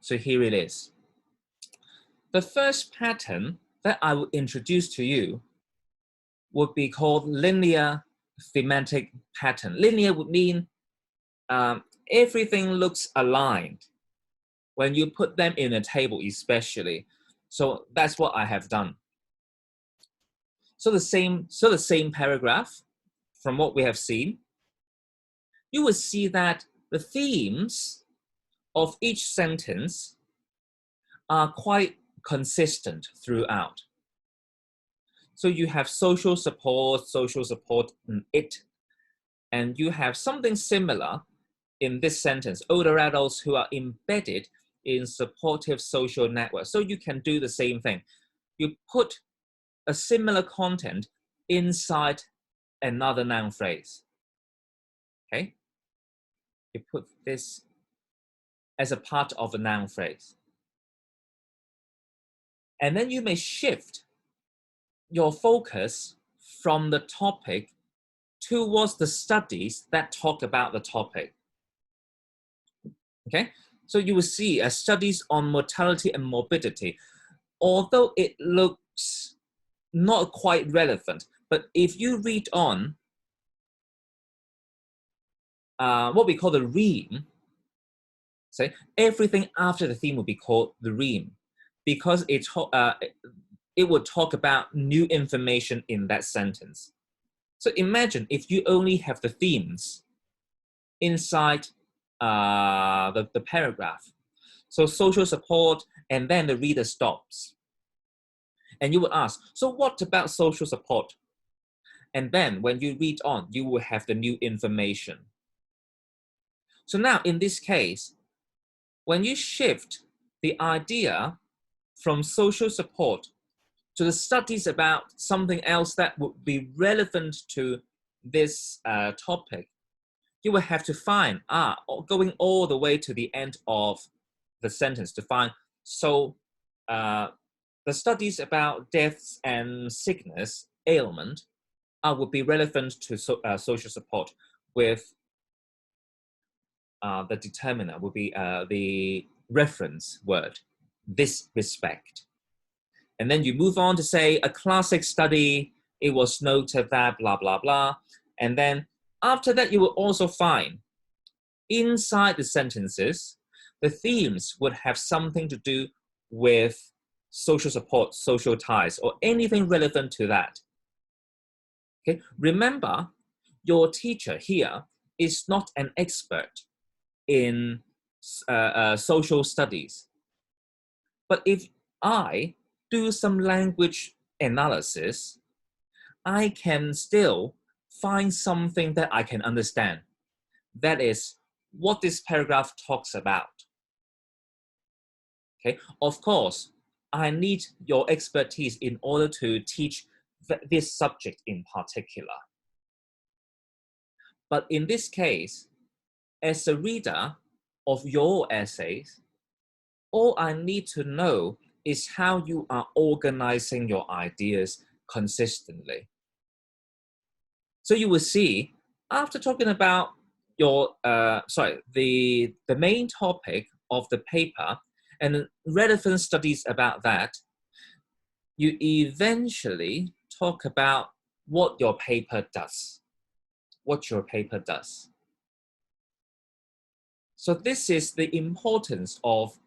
So here it is. The first pattern that I will introduce to you would be called linear thematic pattern. Linear would mean everything looks aligned when you put them in a table, especially. So that's what I have done. So the same paragraph from what we have seen, you will see that the themes of each sentence are quite consistent throughout. So you have social support, it, and you have something similar in this sentence, older adults who are embedded in supportive social networks. So you can do the same thing. You put a similar content inside another noun phrase, okay? You put this as a part of a noun phrase. And then you may shift your focus from the topic towards the studies that talk about the topic. Okay, so you will see studies on mortality and morbidity. Although it looks not quite relevant, but if you read on what we call the ream, say everything after the theme will be called the ream, because it would talk about new information in that sentence. So imagine if you only have the themes inside the paragraph. So social support, and then the reader stops. And you would ask, so what about social support? And then when you read on, you will have the new information. So now in this case, when you shift the idea from social support to the studies about something else that would be relevant to this topic, you will have to find, going all the way to the end of the sentence to find, so the studies about deaths and sickness, ailment, would be relevant to social support, with the determiner would be the reference word, this respect. And then you move on to say a classic study, it was noted that blah, blah, blah. And then after that, you will also find inside the sentences, the themes would have something to do with social support, social ties, or anything relevant to that. Okay, remember, your teacher here is not an expert in social studies. But if I do some language analysis, I can still find something that I can understand. That is what this paragraph talks about. Okay, of course, I need your expertise in order to teach this subject in particular. But in this case, as a reader of your essays, all I need to know is how you are organizing your ideas consistently. So you will see, after talking about your, the main topic of the paper and relevant studies about that, you eventually talk about what your paper does. So this is the importance of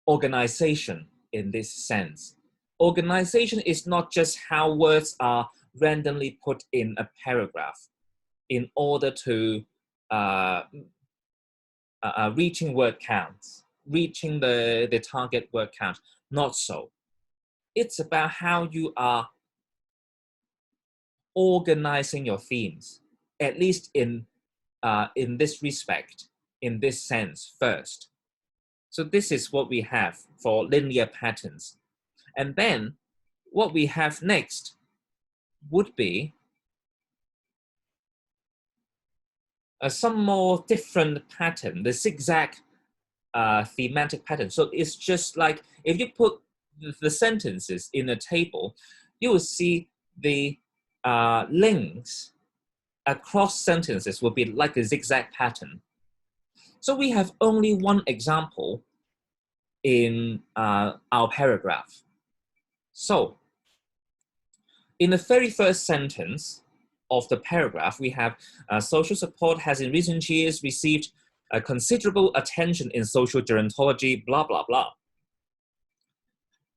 organization in this sense. Organization is not just how words are randomly put in a paragraph in order to reaching word counts, reaching the target word count. Not so. It's about how you are organizing your themes, at least in this respect, in this sense first. So this is what we have for linear patterns. And then what we have next would be some more different pattern, the zigzag thematic pattern. So it's just like if you put the sentences in a table, you will see the links across sentences will be like a zigzag pattern. So we have only one example in our paragraph. So in the 31st sentence of the paragraph, we have social support has in recent years received considerable attention in social gerontology, blah, blah, blah.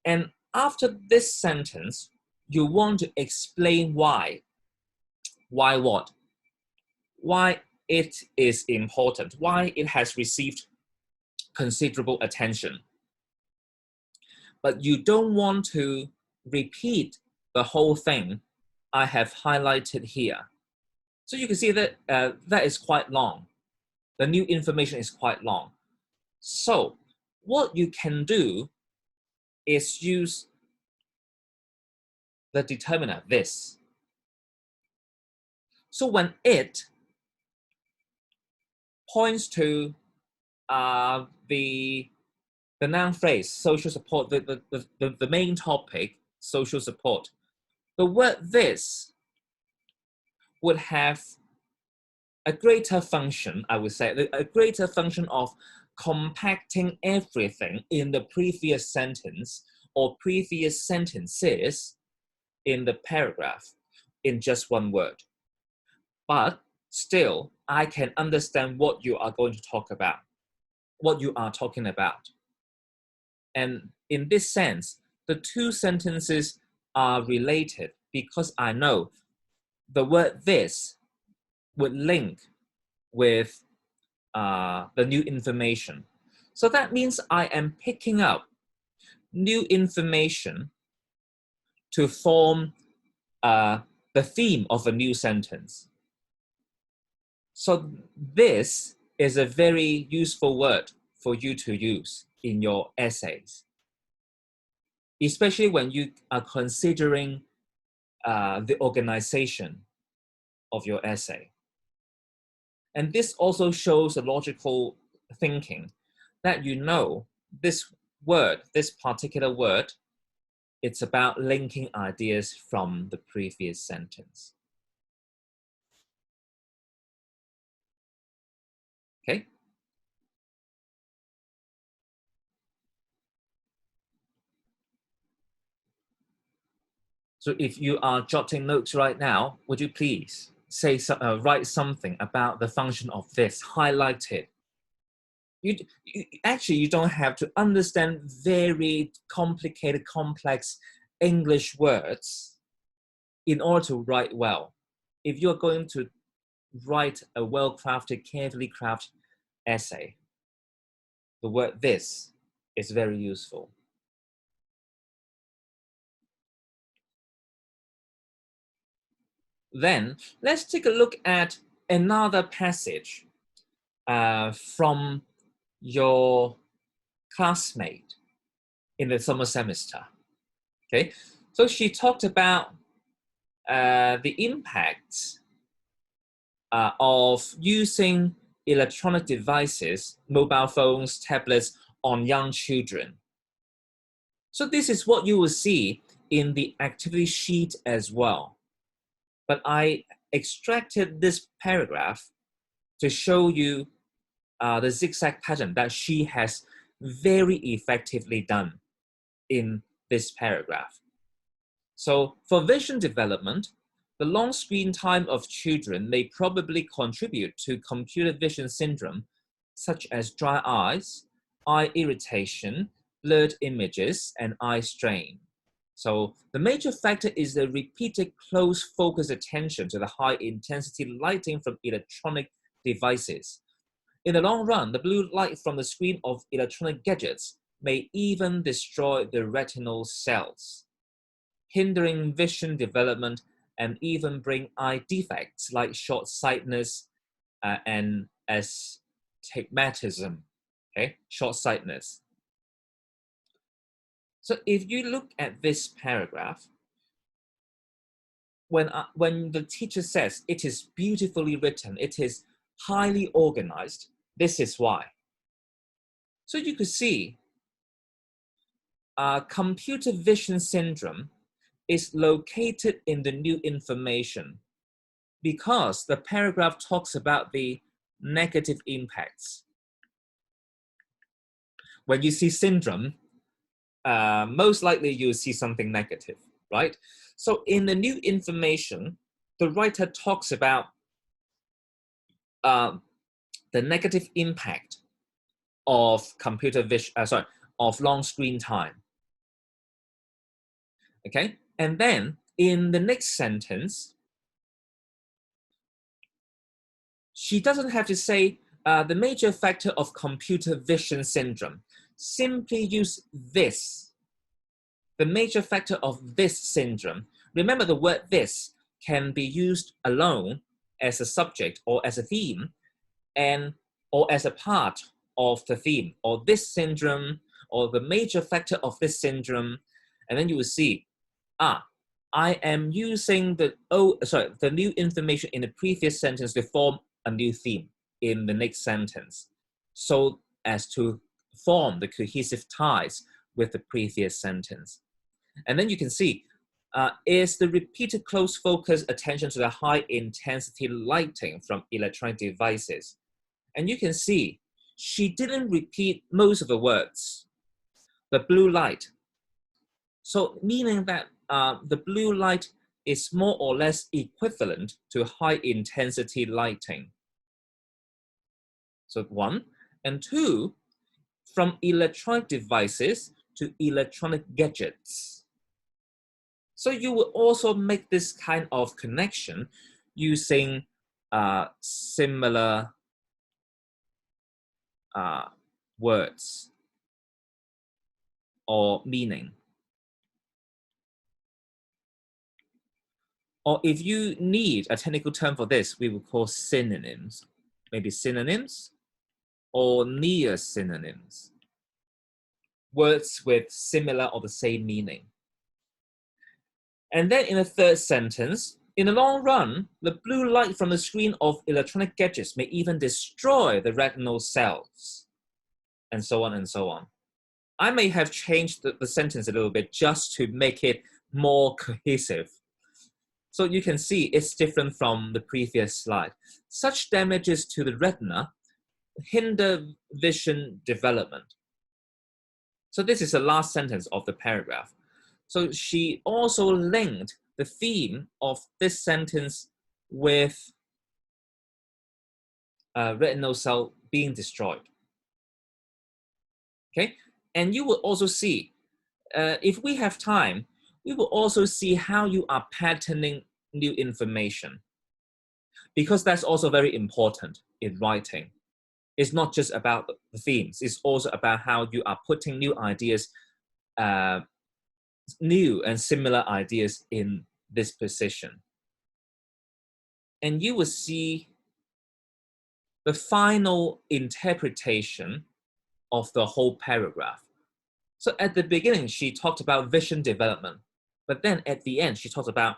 And after this sentence, you want to explain why. Why what? Why it is important, why it has received considerable attention. But you don't want to repeat the whole thing I have highlighted here. So you can see that that is quite long. The new information is quite long. So what you can do is use the determiner, this. So when it points to the noun phrase, social support, the main topic, social support, the word this would have a greater function, I would say, a greater function of compacting everything in the previous sentence or previous sentences in the paragraph in just one word. But still, I can understand what you are going to talk about, what you are talking about. And in this sense, the two sentences are related because I know the word this would link with the new information. So that means I am picking up new information to form the theme of a new sentence. So this is a very useful word for you to use in your essays, especially when you are considering the organization of your essay. And this also shows a logical thinking that you know this word, this particular word, it's about linking ideas from the previous sentence. Okay? So if you are jotting notes right now, would you please say write something about the function of this, highlight it. Actually, you don't have to understand very complicated, complex English words in order to write well. If you're going to write a well-crafted, carefully crafted essay, the word this is very useful. Then let's take a look at another passage from your classmate in the summer semester. Okay, so she talked about the impacts of using electronic devices, mobile phones, tablets on young children. So this is what you will see in the activity sheet as well. But I extracted this paragraph to show you the zigzag pattern that she has very effectively done in this paragraph. So for vision development, the long screen time of children may probably contribute to computer vision syndrome, such as dry eyes, eye irritation, blurred images, and eye strain. So the major factor is the repeated close focus attention to the high intensity lighting from electronic devices. In the long run, the blue light from the screen of electronic gadgets may even destroy the retinal cells, hindering vision development and even bring eye defects like short-sightedness and astigmatism, okay, short-sightedness. So if you look at this paragraph, when the teacher says it is beautifully written, it is highly organized, this is why. So you could see computer vision syndrome is located in the new information because the paragraph talks about the negative impacts. when you see syndrome, most likely you'll see something negative, right? So in the new information, the writer talks about the negative impact of computer vision, of long screen time. Okay, and then in the next sentence, she doesn't have to say the major factor of computer vision syndrome. Simply use this, the major factor of this syndrome. Remember, the word this can be used alone as a subject or as a theme, and or as a part of the theme, or this syndrome, or the major factor of this syndrome. And then you will see, I am using the new information in the previous sentence to form a new theme in the next sentence, so as to form the cohesive ties with the previous sentence. And then you can see, is the repeated close focus attention to the high intensity lighting from electronic devices. And you can see she didn't repeat most of the words. The blue light. So meaning that the blue light is more or less equivalent to high intensity lighting. So one. And two, from electronic devices to electronic gadgets. So you will also make this kind of connection using similar words or meaning. Or if you need a technical term for this, we will call synonyms. Maybe synonyms or near synonyms. Words with similar or the same meaning. And then in the third sentence, in the long run, the blue light from the screen of electronic gadgets may even destroy the retinal cells, and so on and so on. I may have changed the sentence a little bit just to make it more cohesive. So you can see it's different from the previous slide. Such damages to the retina hinder vision development. So this is the last sentence of the paragraph. So she also linked the theme of this sentence with retinal cell being destroyed. Okay, and you will also see, if we have time, we will also see how you are patterning new information, because that's also very important in writing. It's not just about the themes, it's also about how you are putting new ideas, new and similar ideas in this position. And you will see the final interpretation of the whole paragraph. So at the beginning, she talked about vision development, but then at the end, she talked about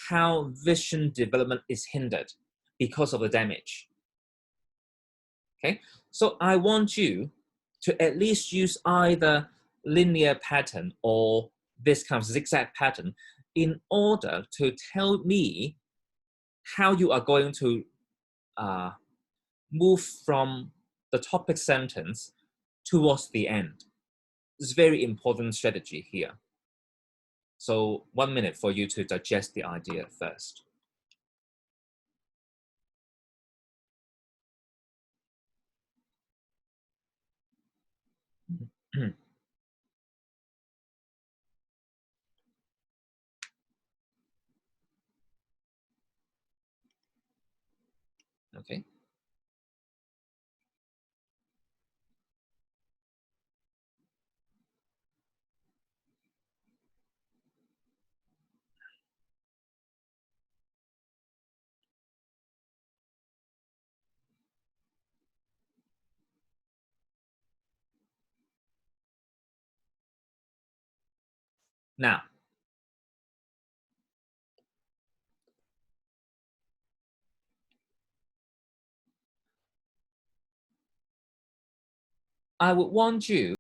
how vision development is hindered because of the damage. Okay, so I want you to at least use either linear pattern or this kind of zigzag pattern in order to tell me how you are going to move from the topic sentence towards the end. It's a very important strategy here. So 1 minute for you to digest the idea first. Okay. Now, I would want you